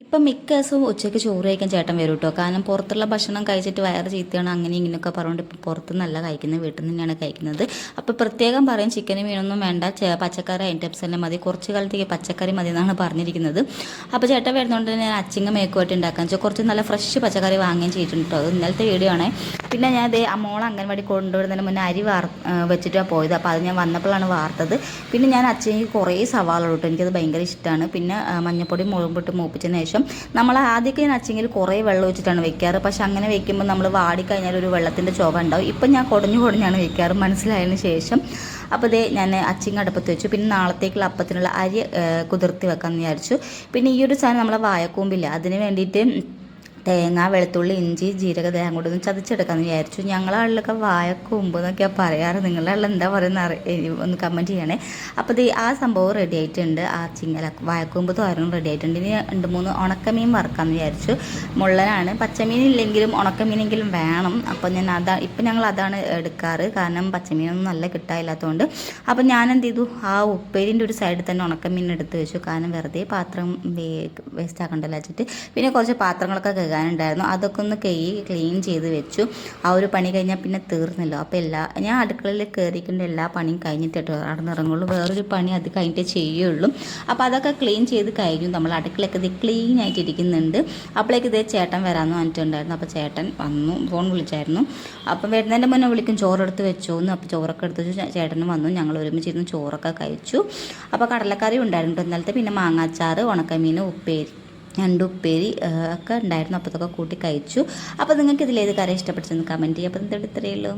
ഇപ്പം മിക്ക ദിവസവും ഉച്ചയ്ക്ക് ചോറ് കഴിക്കാൻ ചേട്ടൻ വരും കേട്ടോ. കാരണം പുറത്തുള്ള ഭക്ഷണം കഴിച്ചിട്ട് വയറ് ചീത്തയാണ് അങ്ങനെ ഇങ്ങനെയൊക്കെ പറഞ്ഞുകൊണ്ട് ഇപ്പം പുറത്തുനിന്നല്ല കഴിക്കുന്നത്, വീട്ടിൽ നിന്ന് തന്നെയാണ് കഴിക്കുന്നത്. അപ്പോൾ പ്രത്യേകം പറയും ചിക്കനും മീനൊന്നും വേണ്ട, പച്ചക്കറി ഐറ്റംസ് തന്നെ മതി, കുറച്ച് കാലത്തേക്ക് പച്ചക്കറി മതി എന്നാണ് പറഞ്ഞിരിക്കുന്നത്. അപ്പോൾ ചേട്ടൻ വരുന്നതുകൊണ്ട് ഞാൻ അച്ചിങ്ങ മേക്കുമായിട്ട് ഉണ്ടാക്കാൻ വെച്ചാൽ കുറച്ച് നല്ല ഫ്രഷ് പച്ചക്കറി വാങ്ങുകയും ചെയ്തിട്ടുണ്ട് കേട്ടോ. അത് ഇന്നലത്തെ വീഡിയോ ആണ്. പിന്നെ ഞാൻ അതേ മോളെ അംഗൻവാടി കൊണ്ടുവരുന്നതിന് മുന്നേ അരി വെച്ചിട്ടാണ് പോയത്. അപ്പോൾ അത് ഞാൻ വന്നപ്പോഴാണ് വാർത്തത്. പിന്നെ ഞാൻ അച്ചിങ്ങക്ക് കുറേ സവാള ഇട്ടു, എനിക്കത് ഭയങ്കര ഇഷ്ടമാണ്. പിന്നെ മഞ്ഞപ്പൊടി മുളകും മൂപ്പിച്ചതിന് ശേഷം നമ്മൾ ആദ്യമൊക്കെ ഞാൻ അച്ചിങ്ങിൽ കുറേ വെള്ളം ഒഴിച്ചിട്ടാണ് വെക്കാറ്. പക്ഷെ അങ്ങനെ വെക്കുമ്പോൾ നമ്മൾ വാടിക്കഴിഞ്ഞാൽ ഒരു വെള്ളത്തിൻ്റെ ചുവ ഉണ്ടാവും. ഇപ്പം ഞാൻ കുടഞ്ഞാണ് വെക്കാറ് മനസ്സിലായതിന് ശേഷം. അപ്പോൾ ഇതേ ഞാൻ അച്ചിങ്ങ അടുപ്പത്ത് വെച്ചു. പിന്നെ നാളത്തേക്കുള്ള അപ്പത്തിനുള്ള അരി കുതിർത്തി വെക്കാമെന്ന് വിചാരിച്ചു. പിന്നെ ഈ ഒരു സാധനം നമ്മളെ വാഴക്കൂമ്പില്ല, അതിന് വേണ്ടിയിട്ട് തേങ്ങ, വെളുത്തുള്ളി, ഇഞ്ചി, ജീരക തേങ്ങ കൂടെ ഒന്ന് ചതച്ചെടുക്കാമെന്ന് വിചാരിച്ചു. ഞങ്ങളുടെ ആളിലൊക്കെ വാഴക്കൂമ്പ് എന്നൊക്കെയാണ് പറയാറ്. നിങ്ങളുടെ ആളിൽ എന്താ പറയുന്നത് ഒന്ന് കമൻറ്റ് ചെയ്യണേ. അപ്പോൾ ഇത് ആ സംഭവം റെഡി ആയിട്ടുണ്ട്. ആ വാഴക്കൂമ്പ് തോരനും റെഡി ആയിട്ടുണ്ട്. ഇനി 2-3 ഉണക്കമീൻ വറുക്കാമെന്ന് വിചാരിച്ചു. മുള്ളനാണ്, പച്ചമീൻ ഇല്ലെങ്കിലും ഉണക്കമീനെങ്കിലും വേണം. അപ്പോൾ ഇപ്പം ഞങ്ങൾ അതാണ് എടുക്കാറ്, കാരണം പച്ചമീനൊന്നും നല്ല കിട്ടാനില്ലാത്തതുകൊണ്ട്. അപ്പം ഞാൻ എന്ത് ചെയ്തു, ആ ഉപ്പേരിൻ്റെ ഒരു സൈഡിൽ തന്നെ ഉണക്കമീൻ എടുത്ത് വെച്ചു. കാരണം വെറുതെ പാത്രം വേസ്റ്റ് ആക്കണ്ടല്ലോ വെച്ചിട്ട്. പിന്നെ കുറച്ച് പാത്രങ്ങളൊക്കെ ഉണ്ടായിരുന്നു, അതൊക്കെ ഒന്ന് ക്ലീൻ ചെയ്ത് വെച്ചു. ആ ഒരു പണി കഴിഞ്ഞാൽ പിന്നെ തീർന്നല്ലോ. അപ്പോൾ ഞാൻ അടുക്കളയിൽ കയറിക്കൊണ്ട് എല്ലാ പണിയും കഴിഞ്ഞിട്ടോ അവിടെ നിന്ന് ഇറങ്ങുള്ളൂ. വേറൊരു പണി അത് കഴിഞ്ഞിട്ടേ ചെയ്യുള്ളൂ. അപ്പോൾ അതൊക്കെ ക്ലീൻ ചെയ്ത് കഴിഞ്ഞു. നമ്മൾ അടുക്കളയൊക്കെ ഇത് ക്ലീൻ ആയിട്ട് ഇരിക്കുന്നുണ്ട്. അപ്പോഴേക്ക് ഇതേ ചേട്ടൻ വരാമെന്ന് പറഞ്ഞിട്ടുണ്ടായിരുന്നു. അപ്പോൾ ചേട്ടൻ വന്നു, ഫോൺ വിളിച്ചായിരുന്നു. അപ്പം വരുന്നതിൻ്റെ മുന്നേ വിളിക്കും ചോറെടുത്ത് വെച്ചോന്ന്. അപ്പോൾ ചോറൊക്കെ എടുത്ത് വെച്ചു. ചേട്ടനും വന്നു, ഞങ്ങൾ ഒരുമിച്ചിരുന്ന് ചോറൊക്കെ കഴിച്ചു. അപ്പോൾ കടലക്കറി ഉണ്ടായിരുന്നു ഇന്നലത്തെ. പിന്നെ മാങ്ങാച്ചാറ്, ഉണക്കമീൻ, ഉപ്പേരി, 2 ഉപ്പേരി ഒക്കെ ഉണ്ടായിരുന്നു. അപ്പോൾ അതൊക്കെ കൂട്ടി കഴിച്ചു. അപ്പോൾ നിങ്ങൾക്ക് ഇതിലേത് കറി ഇഷ്ടപ്പെട്ടെന്ന് കമൻറ്റ് ചെയ്യുക. അപ്പോൾ ഇത്രയേ ഉള്ളൂ.